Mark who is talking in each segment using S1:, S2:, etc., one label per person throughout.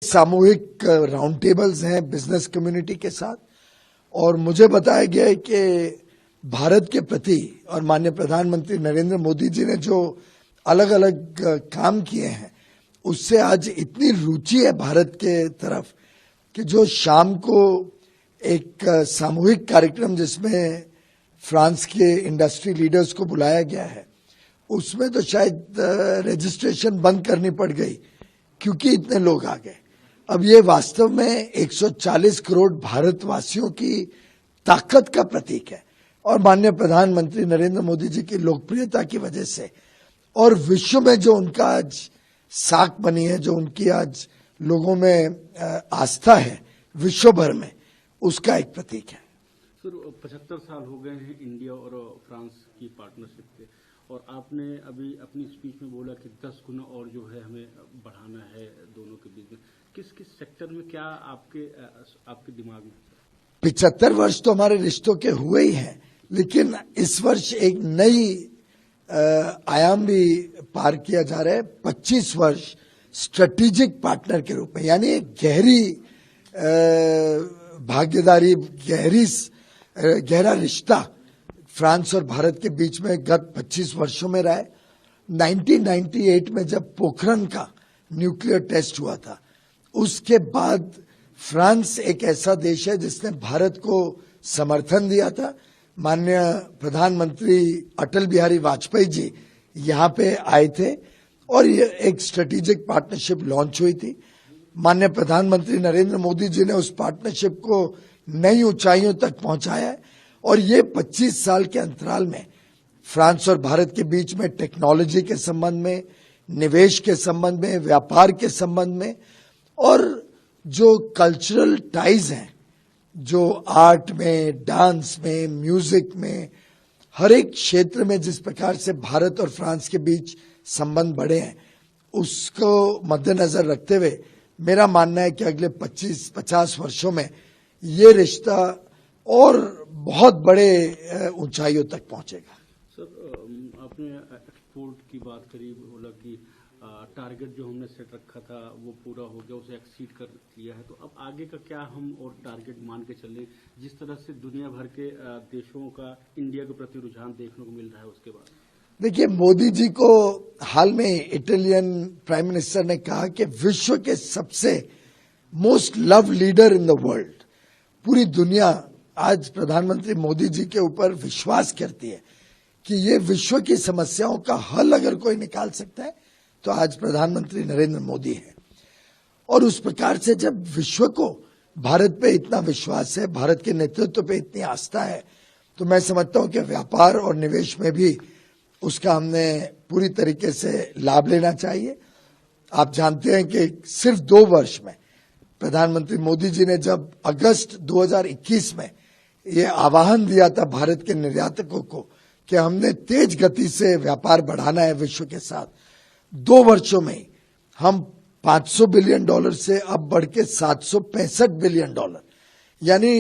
S1: सामूहिक round tables हैं business community के साथ, और मुझे बताया गया है कि भारत के प्रति और माननीय प्रधानमंत्री नरेंद्र मोदी जी ने जो अलग अलग काम किए हैं उससे आज इतनी रुचि है भारत के तरफ कि जो शाम को एक सामूहिक कार्यक्रम जिसमें फ्रांस के इंडस्ट्री लीडर्स को बुलाया गया है, उसमें तो शायद रजिस्ट्रेशन बंद करनी पड़ गई क्योंकि इतने लोग आ गए। अब ये वास्तव में 140 करोड़ भारतवासियों की ताकत का प्रतीक है, और माननीय प्रधानमंत्री नरेंद्र मोदी जी की लोकप्रियता की वजह से और विश्व में जो उनका आज साख बनी है, जो उनकी आज लोगों में आस्था है विश्व भर में, उसका एक प्रतीक है।
S2: सर, 75 साल हो गए हैं इंडिया और फ्रांस की पार्टनरशिप के, और आपने अभी अपनी स्पीच में बोला कि 10 गुना और जो है हमें बढ़ाना है दोनों के बीच में। किस किस सेक्टर में, क्या आपके दिमाग में?
S1: 75 वर्ष तो हमारे रिश्तों के हुए ही हैं, लेकिन इस वर्ष एक नई आयाम भी पार किया जा रहा है। 25 वर्ष स्ट्रेटेजिक पार्टनर के रूप में, यानी एक गहरी भागीदारी, गहरा रिश्ता फ्रांस और भारत के बीच में गत 25 वर्षों में रहा है। 1998 में जब पोखरण का न्यूक्लियर टेस्ट हुआ था, उसके बाद फ्रांस एक ऐसा देश है जिसने भारत को समर्थन दिया था। माननीय प्रधानमंत्री अटल बिहारी वाजपेयी जी यहाँ पे आए थे और ये एक स्ट्रेटेजिक पार्टनरशिप लॉन्च हुई थी। माननीय प्रधानमंत्री नरेंद्र मोदी जी ने उस पार्टनरशिप को नई ऊंचाइयों तक पहुंचाया है, और ये 25 साल के अंतराल में फ्रांस और भारत के बीच में टेक्नोलॉजी के संबंध में, निवेश के संबंध में, व्यापार के संबंध में, और जो कल्चरल टाइज हैं, जो आर्ट में, डांस में, म्यूजिक में, हर एक क्षेत्र में जिस प्रकार से भारत और फ्रांस के बीच संबंध बढ़े हैं, उसको मद्देनजर रखते हुए मेरा मानना है कि अगले 25-50 वर्षों में ये रिश्ता और बहुत बड़े ऊंचाइयों तक पहुंचेगा।
S2: सर, आपने एक्सपोर्ट की बात करी, बोला कि टारगेट जो हमने सेट रखा था वो पूरा हो गया, उसे एक्सीड कर लिया है, तो अब आगे का क्या हम और टारगेट मान के चले? जिस तरह से दुनिया भर के देशों का इंडिया के प्रति रुझान देखने को मिल रहा है, उसके बाद
S1: देखिए, मोदी जी को हाल में इटालियन प्राइम मिनिस्टर ने कहा कि विश्व के सबसे most love leader in the world, पूरी दुनिया आज प्रधानमंत्री मोदी जी के ऊपर विश्वास करती है कि ये विश्व की समस्याओं का हल अगर कोई निकाल सकता है तो आज प्रधानमंत्री नरेंद्र मोदी है। और उस प्रकार से जब विश्व को भारत पे इतना विश्वास है, भारत के नेतृत्व पे इतनी आस्था है, तो मैं समझता हूं कि व्यापार और निवेश में भी उसका हमने पूरी तरीके से लाभ लेना चाहिए। आप जानते हैं कि सिर्फ 2 वर्ष में प्रधानमंत्री मोदी जी ने जब अगस्त 2021 में ये आह्वान दिया था भारत के निर्यातकों को कि हमने तेज गति से व्यापार बढ़ाना है विश्व के साथ, 2 वर्षों में हम $500 बिलियन से अब बढ़ के $765 बिलियन, यानी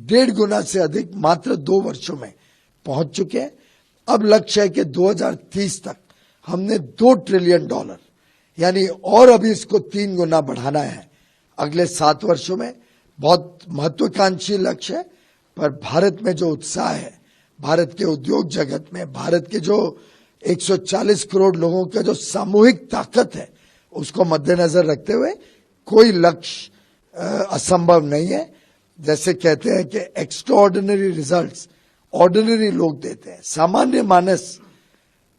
S1: 1.5 गुना से अधिक मात्र 2 वर्षों में पहुंच चुके हैं। अब लक्ष्य है कि 2030 तक हमने $2 ट्रिलियन, यानी और अभी इसको 3 गुना बढ़ाना है अगले 7 वर्षों में। बहुत महत्वाकांक्षी लक्ष्य है, पर भारत में जो उत्साह है, भारत के उद्योग जगत में, भारत के जो 140 करोड़ लोगों का जो सामूहिक ताकत है, उसको मद्देनजर रखते हुए कोई लक्ष्य असंभव नहीं है। जैसे कहते हैं कि एक्स्ट्राऑर्डिनरी रिजल्ट्स ऑर्डिनरी लोग देते हैं, सामान्य मानस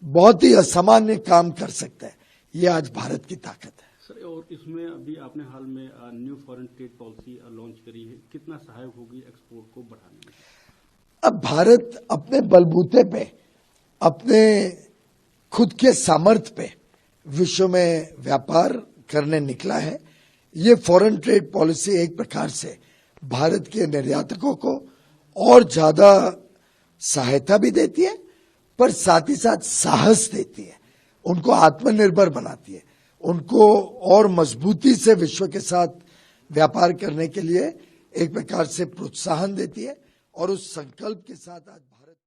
S1: बहुत ही असामान्य काम कर सकता है, ये आज भारत की ताकत है।
S2: सर, और इसमें अभी आपने हाल में new foreign trade policy launch करी है, कितना सहायक होगी एक्सपोर्ट को बढ़ाने में?
S1: अब भारत अपने बलबूते पे, अपने खुद के सामर्थ्य पे विश्व में व्यापार करने निकला है। ये फॉरेन ट्रेड पॉलिसी एक प्रकार से भारत के निर्यातकों को और ज्यादा सहायता भी देती है, पर साथ ही साथ साहस देती है, उनको आत्मनिर्भर बनाती है, उनको और मजबूती से विश्व के साथ व्यापार करने के लिए एक प्रकार से प्रोत्साहन देती है, और उस संकल्प के साथ आज